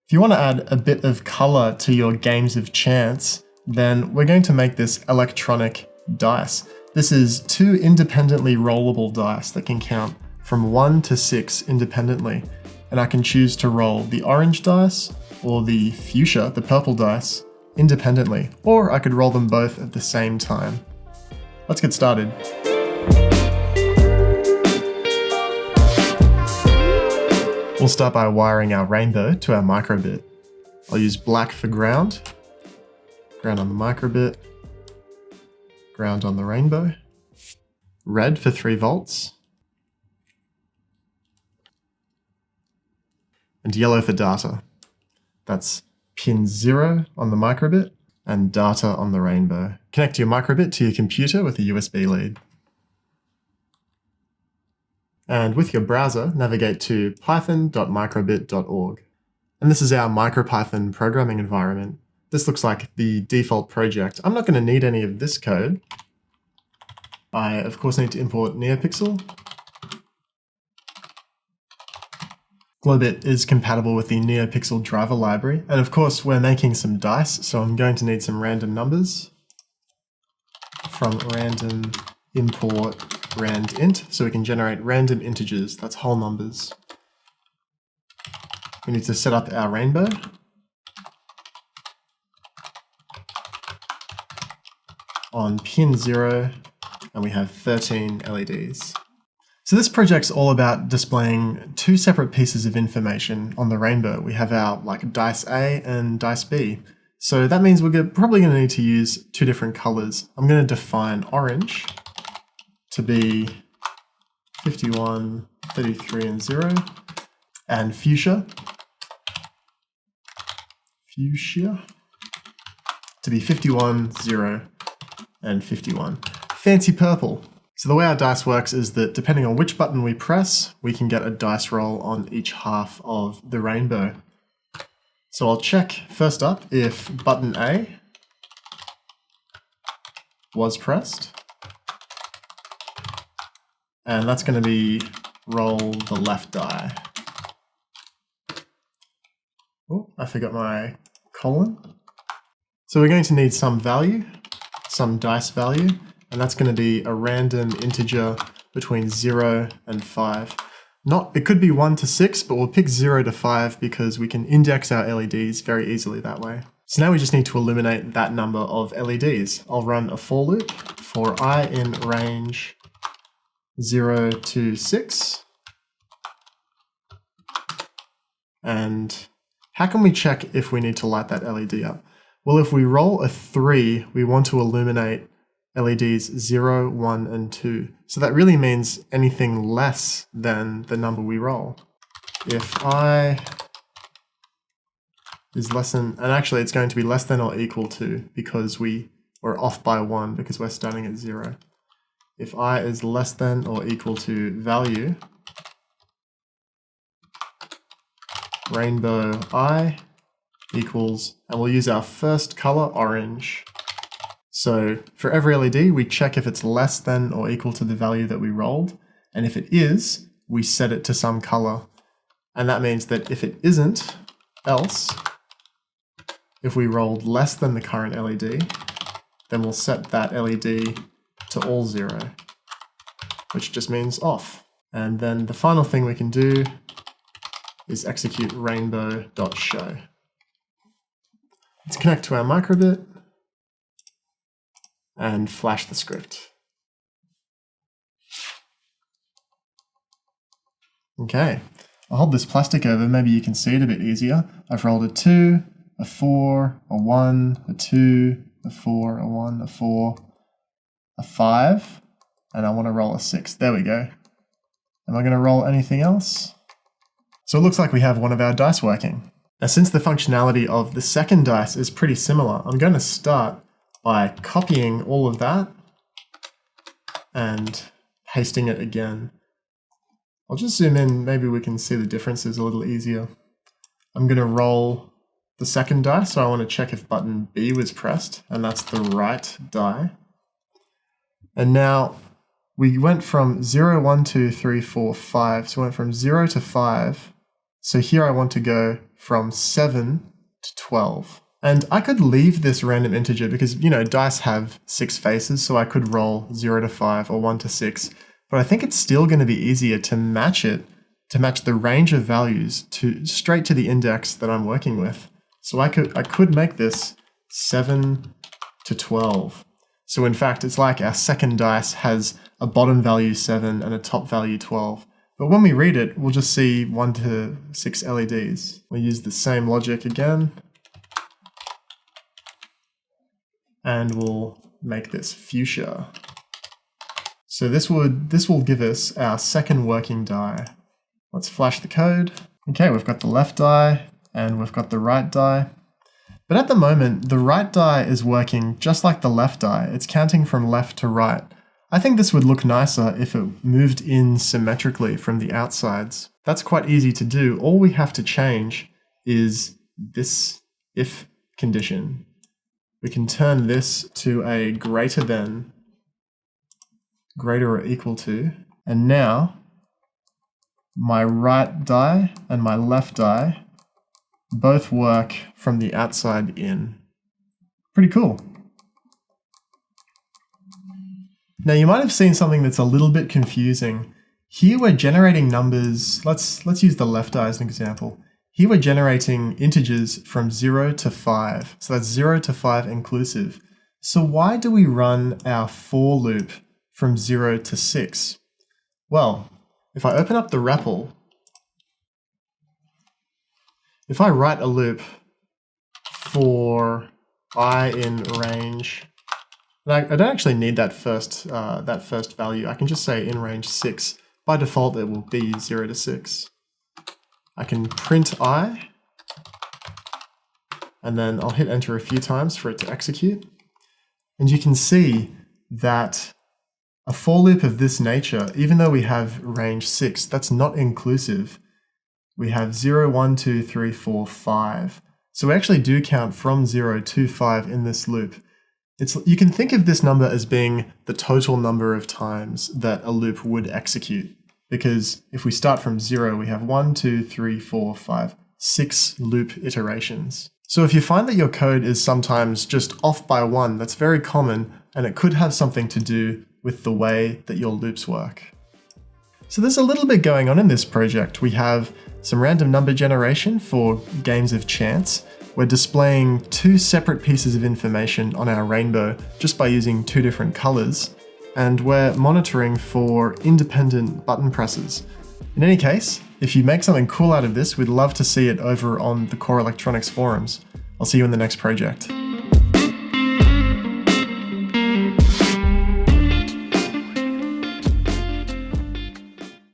If you want to add a bit of color to your games of chance, then we're going to make this electronic dice. This is 2 independently rollable dice that can count from 1 to 6 independently. And I can choose to roll the orange dice or the fuchsia, the purple dice, independently, or I could roll them both at the same time. Let's get started. We'll start by wiring our rainbow to our microbit. I'll use black for ground, ground on the microbit, ground on the rainbow, red for 3 volts, and yellow for data. That's pin 0 on the microbit and data on the rainbow. Connect your microbit to your computer with a USB lead. And with your browser, navigate to python.microbit.org. And this is our MicroPython programming environment. This looks like the default project. I'm not going to need any of this code. I, of course, need to import NeoPixel. GlowBit is compatible with the NeoPixel driver library. And of course, we're making some dice, so I'm going to need some random numbers from random import randint, so we can generate random integers, that's whole numbers. We need to set up our rainbow. On pin 0, and we have 13 LEDs. So this project's all about displaying 2 separate pieces of information on the rainbow. We have our dice A and dice B. So that means we're probably going to need to use 2 different colors. I'm going to define orange to be 51, 33, and 0, and fuchsia to be 51, 0, and 51. Fancy purple. So the way our dice works is that depending on which button we press, we can get a dice roll on each half of the rainbow. So I'll check first up if button A was pressed. And that's going to be roll the left die. Oh, I forgot my colon. So we're going to need some value, some dice value, and that's going to be a random integer between 0 and 5. It could be 1 to 6, but we'll pick 0 to 5 because we can index our LEDs very easily that way. So now we just need to eliminate that number of LEDs. I'll run a for loop for I in range 0 to 6. And how can we check if we need to light that LED up? Well, if we roll a 3, we want to illuminate LEDs 0, 1, and 2. So that really means anything less than the number we roll. If I is less than, and actually it's going to be less than or equal to because we're off by 1 because we're starting at 0. If I is less than or equal to value, rainbow I equals, and we'll use our first color, orange. So for every LED, we check if it's less than or equal to the value that we rolled. And if it is, we set it to some color. And that means that if it isn't, else, if we rolled less than the current LED, then we'll set that LED to all 0, which just means off. And then the final thing we can do is execute rainbow.show. Let's connect to our microbit and flash the script. Okay, I'll hold this plastic over, maybe you can see it a bit easier. I've rolled a 2, a 4, a 1, a 2, a 4, a 1, a 4, a 5, and I want to roll a 6. There we go. Am I going to roll anything else? So it looks like we have one of our dice working. Now, since the functionality of the second dice is pretty similar, I'm going to start by copying all of that and pasting it again. I'll just zoom in, maybe we can see the differences a little easier. I'm going to roll the second die, so I want to check if button B was pressed, and that's the right die. And now we went from 0, 1, 2, 3, 4, 5, so we went from 0 to 5. So here I want to go from 7 to 12. And I could leave this random integer because, dice have 6 faces, so I could roll 0 to 5 or 1 to 6. But I think it's still going to be easier to match the range of values straight to the index that I'm working with. So I could make this 7 to 12. So in fact, it's like our second dice has a bottom value 7 and a top value 12. But when we read it, we'll just see 1 to 6 LEDs. We'll use the same logic again. And we'll make this fuchsia. So this will give us our second working die. Let's flash the code. Okay, we've got the left die and we've got the right die. But at the moment, the right die is working just like the left die. It's counting from left to right. I think this would look nicer if it moved in symmetrically from the outsides. That's quite easy to do. All we have to change is this if condition. We can turn this to a greater than, greater or equal to, and now my right die and my left die both work from the outside in. Pretty cool. Now you might have seen something that's a little bit confusing. Here we're generating numbers, let's use the left die as an example. Here we're generating integers from 0 to 5, so that's 0 to 5 inclusive. So why do we run our for loop from 0 to 6? Well, if I open up the REPL, if I write a loop for I in range, I don't actually need that first value. I can just say in range 6. By default, it will be 0 to 6. I can print I, and then I'll hit enter a few times for it to execute. And you can see that a for loop of this nature, even though we have range 6, that's not inclusive. We have 0, 1, 2, 3, 4, 5. So we actually do count from 0 to 5 in this loop. You can think of this number as being the total number of times that a loop would execute. Because if we start from 0, we have 1, 2, 3, 4, 5, 6 loop iterations. So if you find that your code is sometimes just off by 1, that's very common, and it could have something to do with the way that your loops work. So there's a little bit going on in this project. We have some random number generation for games of chance. We're displaying 2 separate pieces of information on our rainbow just by using 2 different colors, and we're monitoring for independent button presses. In any case, if you make something cool out of this, we'd love to see it over on the Core Electronics forums. I'll see you in the next project.